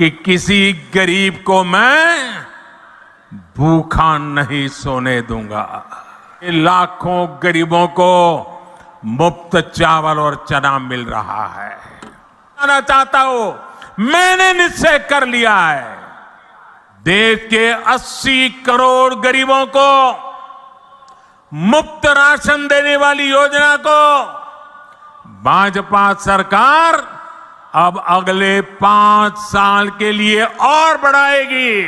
कि किसी गरीब को मैं भूखा नहीं सोने दूंगा। लाखों गरीबों को मुफ्त चावल और चना मिल रहा है। मैं चाहता हूं, मैंने निश्चय कर लिया है, देश के 80 करोड़ गरीबों को मुफ्त राशन देने वाली योजना को भाजपा सरकार अब अगले 5 साल के लिए और बढ़ाएगी।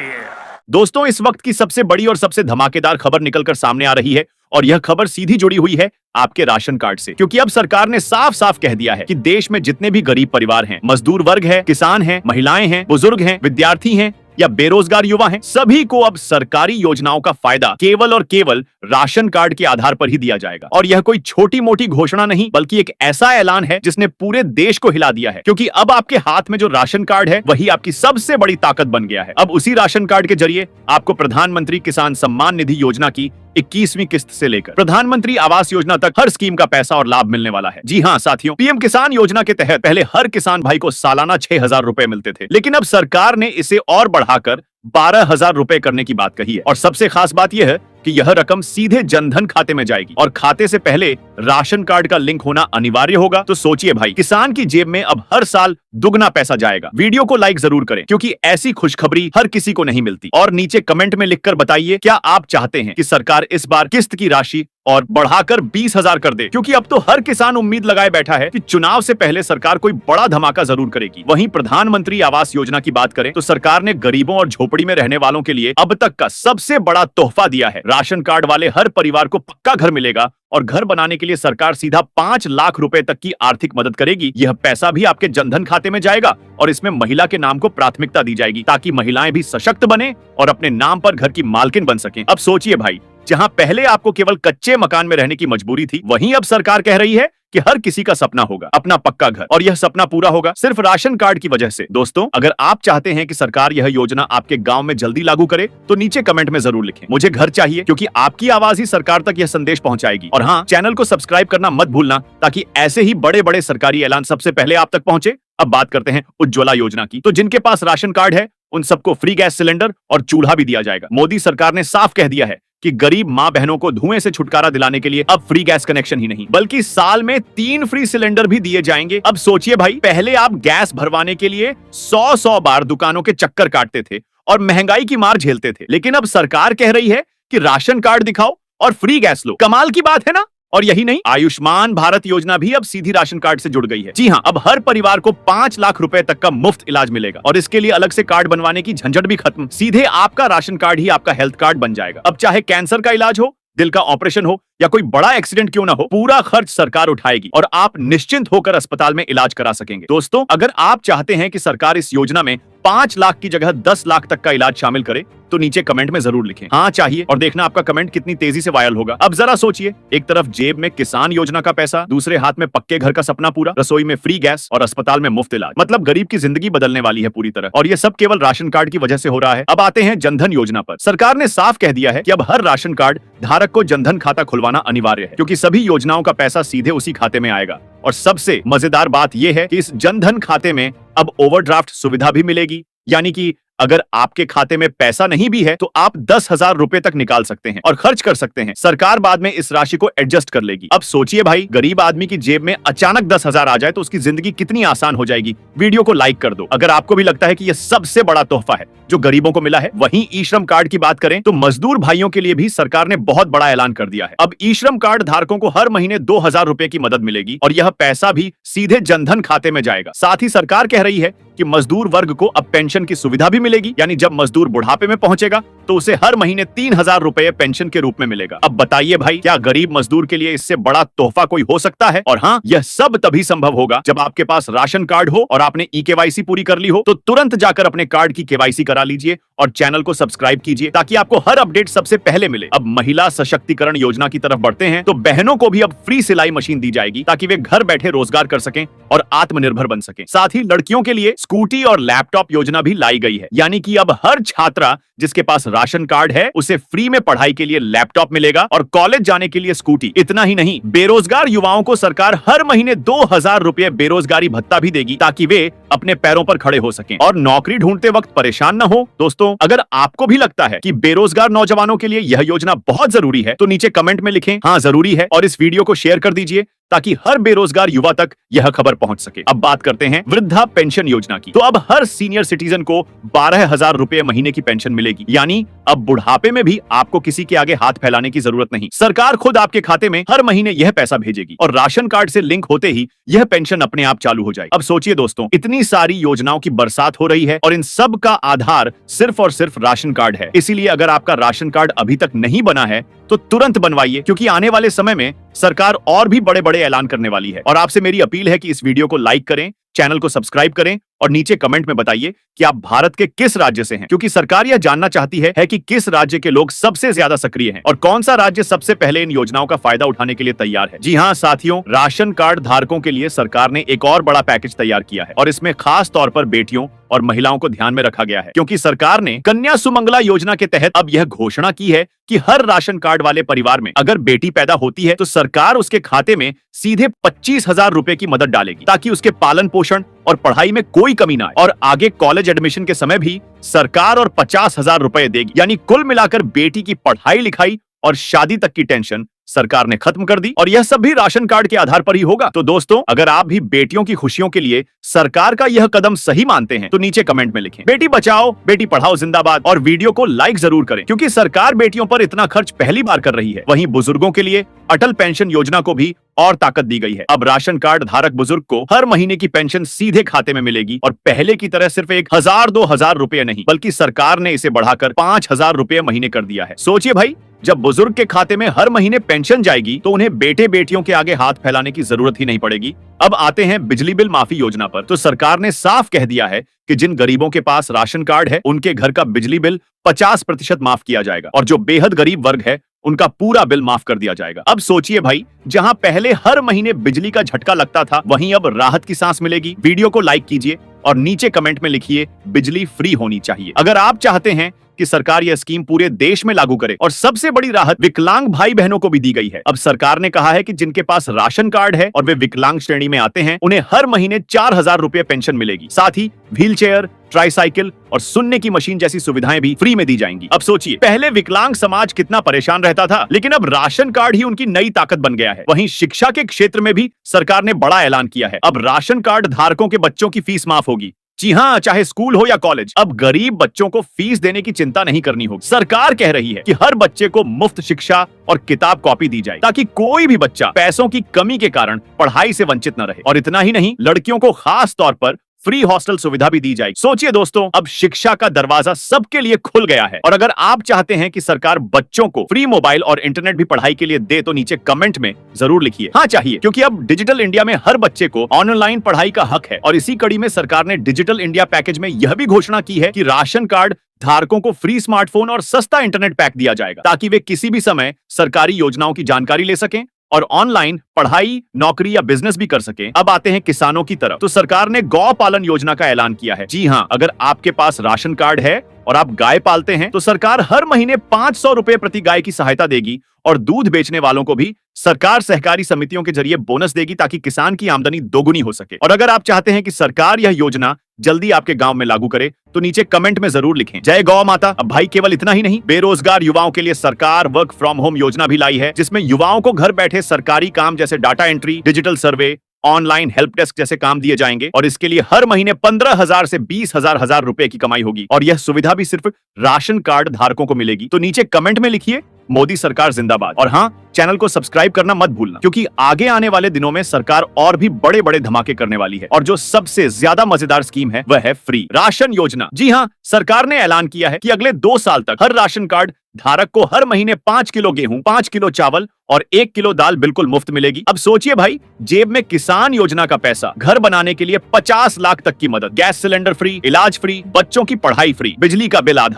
दोस्तों, इस वक्त की सबसे बड़ी और सबसे धमाकेदार खबर निकलकर सामने आ रही है और यह खबर सीधी जुड़ी हुई है आपके राशन कार्ड से, क्योंकि अब सरकार ने साफ साफ कह दिया है कि देश में जितने भी गरीब परिवार हैं, मजदूर वर्ग है, किसान हैं, महिलाएं हैं, बुजुर्ग हैं, विद्यार्थी हैं या बेरोजगार युवा हैं, सभी को अब सरकारी योजनाओं का फायदा केवल और केवल राशन कार्ड के आधार पर ही दिया जाएगा। और यह कोई छोटी मोटी घोषणा नहीं, बल्कि एक ऐसा ऐलान है जिसने पूरे देश को हिला दिया है, क्योंकि अब आपके हाथ में जो राशन कार्ड है वही आपकी सबसे बड़ी ताकत बन गया है। अब उसी राशन कार्ड के जरिए आपको प्रधानमंत्री किसान सम्मान निधि योजना की 21वीं किस्त से लेकर प्रधानमंत्री आवास योजना तक हर स्कीम का पैसा और लाभ मिलने वाला है। जी हाँ साथियों, पीएम किसान योजना के तहत पहले हर किसान भाई को सालाना 6,000 रुपए मिलते थे, लेकिन अब सरकार ने इसे और बढ़ाकर 12,000 रुपए करने की बात कही है। और सबसे खास बात यह है कि यह रकम सीधे जनधन खाते में जाएगी और खाते से पहले राशन कार्ड का लिंक होना अनिवार्य होगा। तो सोचिए भाई, किसान की जेब में अब हर साल दुगना पैसा जाएगा। वीडियो को लाइक जरूर करें, क्योंकि ऐसी खुशखबरी हर किसी को नहीं मिलती। और नीचे कमेंट में लिखकर बताइए, क्या आप चाहते हैं कि सरकार इस बार किस्त की राशि और बढ़ाकर 20,000 कर दे, क्योंकि अब तो हर किसान उम्मीद लगाए बैठा है कि चुनाव से पहले सरकार कोई बड़ा धमाका जरूर करेगी। वहीं प्रधानमंत्री आवास योजना की बात करें तो सरकार ने गरीबों और झोपड़ी में रहने वालों के लिए अब तक का सबसे बड़ा तोहफा दिया है। राशन कार्ड वाले हर परिवार को पक्का घर मिलेगा और घर बनाने के लिए सरकार सीधा 5 लाख रुपए तक की आर्थिक मदद करेगी। यह पैसा भी आपके जनधन खाते में जाएगा और इसमें महिला के नाम को प्राथमिकता दी जाएगी, ताकि महिलाएं भी सशक्त बने और अपने नाम पर घर की मालकिन बन सकें। अब सोचिए भाई, जहां पहले आपको केवल कच्चे मकान में रहने की मजबूरी थी, वहीं अब सरकार कह रही है कि हर किसी का सपना होगा अपना पक्का घर, और यह सपना पूरा होगा सिर्फ राशन कार्ड की वजह से। दोस्तों, अगर आप चाहते हैं कि सरकार यह योजना आपके गांव में जल्दी लागू करे तो नीचे कमेंट में जरूर लिखें, मुझे घर चाहिए, क्योंकि आपकी आवाज ही सरकार तक यह संदेश पहुंचाएगी। और हाँ, चैनल को सब्सक्राइब करना मत भूलना, ताकि ऐसे ही बड़े बड़े सरकारी ऐलान सबसे पहले आप तक पहुंचे। अब बात करते हैं उज्ज्वला योजना की। तो जिनके पास राशन कार्ड है उन सबको फ्री गैस सिलेंडर और चूल्हा भी दिया जाएगा। मोदी सरकार ने साफ कह दिया है कि गरीब माँ बहनों को धुएं से छुटकारा दिलाने के लिए अब फ्री गैस कनेक्शन ही नहीं, बल्कि साल में 3 फ्री सिलेंडर भी दिए जाएंगे। अब सोचिए भाई, पहले आप गैस भरवाने के लिए 100 बार दुकानों के चक्कर काटते थे और महंगाई की मार झेलते थे, लेकिन अब सरकार कह रही है कि राशन कार्ड दिखाओ और फ्री गैस लो। कमाल की बात है ना। और यही नहीं, आयुष्मान भारत योजना भी अब सीधी राशन कार्ड से जुड़ गई है। जी हाँ, अब हर परिवार को 5 लाख रुपए तक का मुफ्त इलाज मिलेगा और इसके लिए अलग से कार्ड बनवाने की झंझट भी खत्म। सीधे आपका राशन कार्ड ही आपका हेल्थ कार्ड बन जाएगा। अब चाहे कैंसर का इलाज हो, दिल का ऑपरेशन हो या कोई बड़ा एक्सीडेंट क्यों ना हो, पूरा खर्च सरकार उठाएगी और आप निश्चिंत होकर अस्पताल में इलाज करा सकेंगे। दोस्तों, अगर आप चाहते हैं कि सरकार इस योजना में 5 लाख की जगह 10 लाख तक का इलाज शामिल करे तो नीचे कमेंट में जरूर लिखें हाँ चाहिए, और देखना आपका कमेंट कितनी तेजी से वायरल होगा। अब जरा सोचिए, एक तरफ जेब में किसान योजना का पैसा, दूसरे हाथ में पक्के घर का सपना पूरा, रसोई में फ्री गैस और अस्पताल में मुफ्त इलाज। मतलब गरीब की जिंदगी बदलने वाली है पूरी तरह, और ये सब केवल राशन कार्ड की वजह से हो रहा है। अब आते हैं जनधन योजना पर। सरकार ने साफ कह दिया है कि अब हर राशन कार्ड धारक को जनधन खाता खुलवाना अनिवार्य है, क्योंकि सभी योजनाओं का पैसा सीधे उसी खाते में आएगा। और सबसे मजेदार बात यह है कि इस जनधन खाते में अब ओवरड्राफ्ट सुविधा भी मिलेगी, यानी कि अगर आपके खाते में पैसा नहीं भी है तो आप 10,000 रुपए तक निकाल सकते हैं और खर्च कर सकते हैं। सरकार बाद में इस राशि को एडजस्ट कर लेगी। अब सोचिए भाई, गरीब आदमी की जेब में अचानक 10,000 आ जाए तो उसकी जिंदगी कितनी आसान हो जाएगी। वीडियो को लाइक कर दो अगर आपको भी लगता है कि यह सबसे बड़ा तोहफा है जो गरीबों को मिला है। वहीं ई श्रम कार्ड की बात करें तो मजदूर भाइयों के लिए भी सरकार ने बहुत बड़ा ऐलान कर दिया है। अब ई श्रम कार्ड धारकों को हर महीने 2,000 रुपए की मदद मिलेगी और यह पैसा भी सीधे जनधन खाते में जाएगा। साथ ही सरकार कह रही है कि मजदूर वर्ग को अब पेंशन की सुविधा भी मिलेगी, यानी जब मजदूर बुढ़ापे में पहुंचेगा तो उसे हर महीने 3,000 रुपए पेंशन के रूप में मिलेगा। अब बताइए भाई, क्या गरीब मजदूर के लिए इससे बड़ा तोहफा कोई हो सकता है? और हाँ, यह सब तभी संभव होगा जब आपके पास राशन कार्ड हो और आपने ई-केवाईसी पूरी कर ली हो। तो तुरंत जाकर अपने कार्ड की केवाईसी करा लीजिए और चैनल को सब्सक्राइब कीजिए ताकि आपको हर अपडेट सबसे पहले मिले। अब महिला सशक्तिकरण योजना की तरफ बढ़ते हैं तो बहनों को भी अब फ्री सिलाई मशीन दी जाएगी ताकि वे घर बैठे रोजगार कर सकें और आत्मनिर्भर बन सकें। साथ ही लड़कियों के लिए स्कूटी और लैपटॉप योजना भी लाई गई है। यानी कि अब हर छात्रा जिसके पास राशन कार्ड है उसे फ्री में पढ़ाई के लिए लैपटॉप मिलेगा और कॉलेज जाने के लिए स्कूटी। इतना ही नहीं, बेरोजगार युवाओं को सरकार हर महीने 2000 रुपए बेरोजगारी भत्ता भी देगी ताकि वे अपने पैरों पर खड़े हो सकें और नौकरी ढूंढते वक्त परेशान न हो। दोस्तों, अगर आपको भी लगता है कि बेरोजगार नौजवानों के लिए यह योजना बहुत जरूरी है तो नीचे कमेंट में लिखें हाँ जरूरी है और इस वीडियो को शेयर कर दीजिए ताकि हर बेरोजगार युवा तक यह खबर पहुंच सके। अब बात करते हैं वृद्धा पेंशन योजना की। तो अब हर सीनियर सिटीजन को 12,000 रुपए महीने की पेंशन मिलेगी। यानी अब बुढ़ापे में भी आपको किसी के आगे हाथ फैलाने की जरूरत नहीं, सरकार खुद आपके खाते में हर महीने यह पैसा भेजेगी और राशन कार्ड से लिंक होते ही यह पेंशन अपने आप चालू हो जाएगी। अब सोचिए दोस्तों, इतनी सारी योजनाओं की बरसात हो रही है और इन सब का आधार सिर्फ और सिर्फ राशन कार्ड है। इसीलिए अगर आपका राशन कार्ड अभी तक नहीं बना है तो तुरंत बनवाइए, क्योंकि आने वाले समय में सरकार और भी बड़े बड़े ऐलान करने वाली है। और आपसे मेरी अपील है कि इस वीडियो को लाइक करें, चैनल को सब्सक्राइब करें और नीचे कमेंट में बताइए कि आप भारत के किस राज्य से हैं, क्योंकि सरकार यह जानना चाहती है कि किस राज्य के लोग सबसे ज्यादा सक्रिय हैं और कौन सा राज्य सबसे पहले इन योजनाओं का फायदा उठाने के लिए तैयार है। जी हाँ साथियों, राशन कार्ड धारकों के लिए सरकार ने एक और बड़ा पैकेज तैयार किया है और इसमें खास तौर पर बेटियों और महिलाओं को ध्यान में रखा गया है, क्योंकि सरकार ने कन्या सुमंगला योजना के तहत अब यह घोषणा की है कि हर राशन कार्ड वाले परिवार में अगर बेटी पैदा होती है तो सरकार उसके खाते में सीधे 25,000 रुपए की मदद डालेगी ताकि उसके पालन पोषण और पढ़ाई में कोई कमी ना आए। और आगे कॉलेज एडमिशन के समय भी सरकार और 50,000 रुपए देगी। यानी कुल मिलाकर बेटी की पढ़ाई लिखाई और शादी तक की टेंशन सरकार ने खत्म कर दी और यह सब भी राशन कार्ड के आधार पर ही होगा। तो दोस्तों, अगर आप भी बेटियों की खुशियों के लिए सरकार का यह कदम सही मानते हैं तो नीचे कमेंट में लिखें बेटी बचाओ बेटी पढ़ाओ जिंदाबाद और वीडियो को लाइक जरूर करें, क्योंकि सरकार बेटियों पर इतना खर्च पहली बार कर रही है। वहीं बुजुर्गों के लिए अटल पेंशन योजना को भी और ताकत दी गई है। अब राशन कार्ड धारक बुजुर्ग को हर महीने की पेंशन सीधे खाते में मिलेगी और पहले की तरह सिर्फ 1,000-2,000 रुपए नहीं, बल्कि सरकार ने इसे बढ़ाकर 5,000 रुपए महीने कर दिया है। सोचिए भाई, जब बुजुर्ग के खाते में हर महीने पेंशन जाएगी तो उन्हें बेटे बेटियों के आगे हाथ फैलाने की जरूरत ही नहीं पड़ेगी। अब आते हैं बिजली बिल माफी योजना पर। तो सरकार ने साफ कह दिया है कि जिन गरीबों के पास राशन कार्ड है उनके घर का बिजली बिल 50% माफ किया जाएगा और जो बेहद गरीब वर्ग है उनका पूरा बिल माफ कर दिया जाएगा। अब सोचिए भाई, जहां पहले हर महीने बिजली का झटका लगता था वहीं अब राहत की सांस मिलेगी। वीडियो को लाइक कीजिए और नीचे कमेंट में लिखिए बिजली फ्री होनी चाहिए। अगर आप चाहते हैं कि सरकार यह स्कीम पूरे देश में लागू करे। और सबसे बड़ी राहत विकलांग भाई बहनों को भी दी गई है। अब सरकार ने कहा है कि जिनके पास राशन कार्ड है और वे विकलांग श्रेणी में आते हैं उन्हें हर महीने 4,000 रुपए पेंशन मिलेगी। साथ ही व्हील चेयर, ट्राईसाइकिल और सुनने की मशीन जैसी सुविधाएं भी फ्री में दी जाएंगी। अब सोचिए, पहले विकलांग समाज कितना परेशान रहता था, लेकिन अब राशन कार्ड ही उनकी नई ताकत बन गया है। वहीं शिक्षा के क्षेत्र में भी सरकार ने बड़ा ऐलान किया है। अब राशन कार्ड धारकों के बच्चों की फीस माफ होगी। जी हाँ, चाहे स्कूल हो या कॉलेज, अब गरीब बच्चों को फीस देने की चिंता नहीं करनी होगी। सरकार कह रही है कि हर बच्चे को मुफ्त शिक्षा और किताब कॉपी दी जाए ताकि कोई भी बच्चा पैसों की कमी के कारण पढ़ाई से वंचित न रहे। और इतना ही नहीं, लड़कियों को खास तौर पर फ्री हॉस्टल सुविधा भी दी जाएगी। सोचिए दोस्तों, अब शिक्षा का दरवाजा सबके लिए खुल गया है। और अगर आप चाहते हैं कि सरकार बच्चों को फ्री मोबाइल और इंटरनेट भी पढ़ाई के लिए दे तो नीचे कमेंट में जरूर लिखिए हाँ चाहिए, क्योंकि अब डिजिटल इंडिया में हर बच्चे को ऑनलाइन पढ़ाई का हक है। और इसी कड़ी में सरकार ने डिजिटल इंडिया पैकेज में यह भी घोषणा की है कि राशन कार्ड धारकों को फ्री स्मार्टफोन और सस्ता इंटरनेट पैक दिया जाएगा ताकि वे किसी भी समय सरकारी योजनाओं की जानकारी ले सकें और ऑनलाइन पढ़ाई, नौकरी या बिजनेस भी कर सकें। अब आते हैं किसानों की तरफ। तो सरकार ने गौ पालन योजना का ऐलान किया है। जी हाँ, अगर आपके पास राशन कार्ड है और आप गाय पालते हैं तो सरकार हर महीने 500 रुपए प्रति गाय की सहायता देगी और दूध बेचने वालों को भी सरकार सहकारी समितियों के जरिए बोनस देगी ताकि किसान की आमदनी दोगुनी हो सके। और अगर आप चाहते हैं कि सरकार यह योजना जल्दी आपके गांव में लागू करे तो नीचे कमेंट में जरूर लिखें जय गौ माता। अब भाई केवल इतना ही नहीं, बेरोजगार युवाओं के लिए सरकार वर्क फ्रॉम होम योजना भी लाई है, जिसमें युवाओं को घर बैठे सरकारी काम जैसे data entry, digital survey, online help desk जैसे काम दिए जाएंगे और इसके लिए हर महीने 15,000 से 20,000 रुपए की कमाई होगी। और यह सुविधा भी सिर्फ राशन कार्ड धारकों को मिलेगी। तो नीचे कमेंट में लिखिए मोदी सरकार जिंदाबाद। और हाँ, चैनल को सब्सक्राइब करना मत भूलना, क्योंकि आगे आने वाले दिनों में सरकार और भी बड़े बड़े धमाके करने वाली है। और जो सबसे ज्यादा मजेदार स्कीम है वह है फ्री राशन योजना। जी हाँ, सरकार ने ऐलान किया है कि अगले 2 साल तक हर राशन कार्ड धारक को हर महीने 5 किलो गेहूं, 5 किलो चावल और 1 किलो दाल बिल्कुल मुफ्त मिलेगी। अब सोचिए भाई, जेब में किसान योजना का पैसा, घर बनाने के लिए 50 लाख तक की मदद, गैस सिलेंडर फ्री, इलाज फ्री, बच्चों की पढ़ाई फ्री, बिजली का बिल आधा।